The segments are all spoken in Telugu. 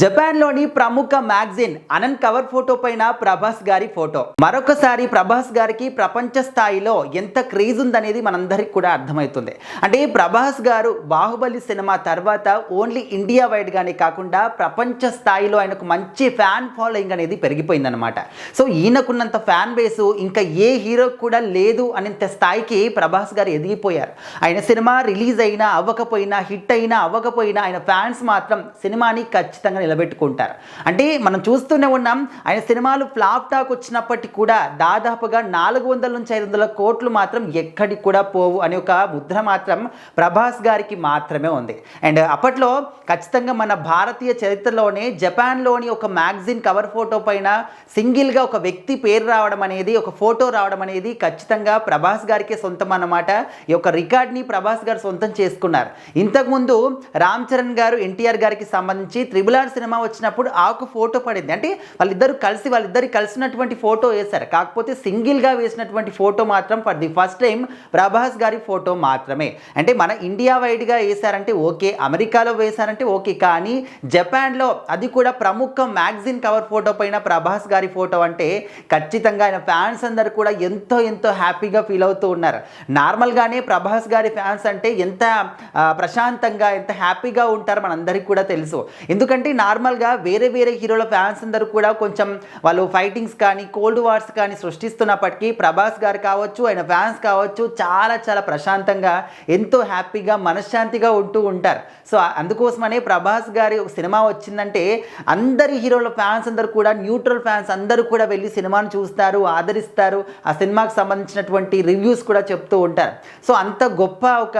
జపాన్లోని ప్రముఖ మ్యాగజైన్ అనంత్ కవర్ ఫోటో పైన ప్రభాస్ గారి ఫోటో. మరొకసారి ప్రభాస్ గారికి ప్రపంచ స్థాయిలో ఎంత క్రేజ్ ఉందనేది మనందరికి కూడా అర్థమవుతుంది. అంటే ప్రభాస్ గారు బాహుబలి సినిమా తర్వాత ఓన్లీ ఇండియా వైడ్ గానే కాకుండా ప్రపంచ స్థాయిలో ఆయనకు మంచి ఫ్యాన్ ఫాలోయింగ్ అనేది పెరిగిపోయిందనమాట. సో ఈయనకున్నంత ఫ్యాన్ బేస్ ఇంకా ఏ హీరో కూడా లేదు అనేంత స్థాయికి ప్రభాస్ గారు ఎదిగిపోయారు. ఆయన సినిమా రిలీజ్ అయినా అవ్వకపోయినా, హిట్ అయినా అవ్వకపోయినా ఆయన ఫ్యాన్స్ మాత్రం సినిమాని ఖచ్చితంగా నిలబెట్టుకుంటారు. అంటే మనం చూస్తూనే ఉన్నాం, ఆయన సినిమాలు ఫ్లాప్ టాక్ వచ్చినప్పటికీ కూడా దాదాపుగా 400 నుంచి 500 కోట్లు మాత్రం ఎక్కడికి కూడా పోవు అనే ఒక ముద్ర మాత్రం ప్రభాస్ గారికి మాత్రమే ఉంది. అండ్ అప్పట్లో ఖచ్చితంగా మన భారతీయ చరిత్రలోనే జపాన్లోని ఒక మ్యాగజైన్ కవర్ ఫోటో పైన సింగిల్గా ఒక వ్యక్తి పేరు రావడం అనేది, ఒక ఫోటో రావడం అనేది ఖచ్చితంగా ప్రభాస్ గారికే సొంతం అన్నమాట. ఈ యొక్క రికార్డ్ని ప్రభాస్ గారు సొంతం చేసుకున్నారు. ఇంతకుముందు రామ్ చరణ్ గారు ఎన్టీఆర్ గారికి సంబంధించి త్రిబుల్ ఆర్ సినిమా వచ్చినప్పుడు ఆకు ఫోటో పడింది. అంటే వాళ్ళిద్దరు కలిసినటువంటి ఫోటో వేశారు. కాకపోతే సింగిల్గా వేసినటువంటి ఫోటో మాత్రం for the first time Prabhas గారి ఫోటో మాత్రమే. అంటే మన ఇండియా వైడ్గా వేశారంటే ఓకే, అమెరికాలో వేశారంటే ఓకే, కానీ జపాన్లో అది కూడా ప్రముఖ మ్యాగజైన్ కవర్ ఫోటో పైన ప్రభాస్ గారి ఫోటో అంటే ఖచ్చితంగా ఆయన ఫ్యాన్స్ అందరూ కూడా ఎంతో ఎంతో హ్యాపీగా ఫీల్ అవుతూ ఉన్నారు. నార్మల్గానే ప్రభాస్ గారి ఫ్యాన్స్ అంటే ఎంత ప్రశాంతంగా, ఎంత హ్యాపీగా ఉంటారో మనందరికీ కూడా తెలుసు. ఎందుకంటే నార్మల్గా వేరే హీరోల ఫ్యాన్స్ అందరూ కూడా కొంచెం వాళ్ళు ఫైటింగ్స్ కానీ, కోల్డ్ వార్స్ కానీ సృష్టిస్తున్నప్పటికీ ప్రభాస్ గారు కావచ్చు, ఆయన ఫ్యాన్స్ కావచ్చు చాలా చాలా ప్రశాంతంగా, ఎంతో హ్యాపీగా, మనశ్శాంతిగా ఉంటూ ఉంటారు. సో అందుకోసమనే ప్రభాస్ గారి ఒక సినిమా వచ్చిందంటే అందరి హీరోల ఫ్యాన్స్ అందరూ కూడా, న్యూట్రల్ ఫ్యాన్స్ అందరూ కూడా వెళ్ళి సినిమాను చూస్తారు, ఆదరిస్తారు, ఆ సినిమాకి సంబంధించినటువంటి రివ్యూస్ కూడా చెప్తూ ఉంటారు. సో అంత గొప్ప ఒక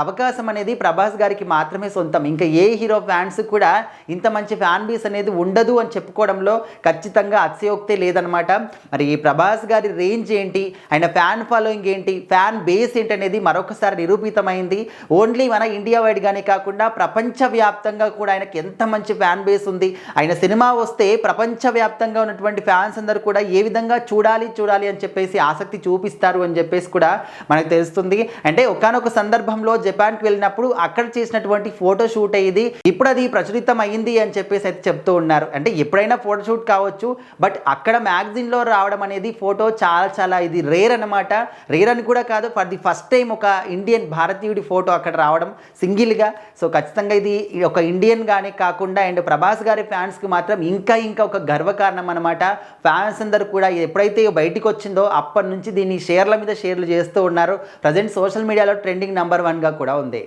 అవకాశం అనేది ప్రభాస్ గారికి మాత్రమే సొంతం. ఇంకా ఏ హీరో ఫ్యాన్స్ కూడా ఇంత మంచి ఫ్యాన్ బేస్ అనేది ఉండదు అని చెప్పుకోవడంలో ఖచ్చితంగా అతిశయోక్తే లేదనమాట. మరి ఈ ప్రభాస్ గారి రేంజ్ ఏంటి, ఆయన ఫ్యాన్ ఫాలోయింగ్ ఏంటి, ఫ్యాన్ బేస్ ఏంటి అనేది మరొకసారి నిరూపితమైంది. ఓన్లీ మన ఇండియా వైడ్గానే కాకుండా ప్రపంచవ్యాప్తంగా కూడా ఆయనకి ఎంత మంచి ఫ్యాన్ బేస్ ఉంది. ఆయన సినిమా వస్తే ప్రపంచవ్యాప్తంగా ఉన్నటువంటి ఫ్యాన్స్ అందరూ కూడా ఏ విధంగా చూడాలి అని చెప్పేసి ఆసక్తి చూపిస్తారు అని చెప్పేసి కూడా మనకు తెలుస్తుంది. అంటే ఒకానొక సందర్భంలో జపాన్కి వెళ్ళినప్పుడు అక్కడ చేసినటువంటి ఫోటో షూట్ అయ్యింది. ఇప్పుడు అది ప్రచురితం అయ్యింది అని చెప్పేసి అయితే చెప్తూ ఉన్నారు. అంటే ఎప్పుడైనా ఫోటోషూట్ కావచ్చు, బట్ అక్కడ మ్యాగజైన్లో రావడం అనేది ఫోటో చాలా చాలా ఇది రేర్ అనమాట. రేర్ అని కూడా కాదు, ఫర్ ది ఫస్ట్ టైం ఒక ఇండియన్ భారతీయుడి ఫోటో అక్కడ రావడం సింగిల్గా. సో ఖచ్చితంగా ఇది ఒక ఇండియన్గానే కాకుండా అండ్ ప్రభాస్ గారి ఫ్యాన్స్కి మాత్రం ఇంకా ఒక గర్వకారణం అనమాట. ఫ్యాన్స్ అందరూ కూడా ఎప్పుడైతే బయటికి వచ్చిందో అప్పటి నుంచి దీన్ని షేర్ల మీద షేర్లు చేస్తూ ఉన్నారు. ప్రజెంట్ సోషల్ మీడియాలో ట్రెండింగ్ నెంబర్ 1గా కూడా ఉంది.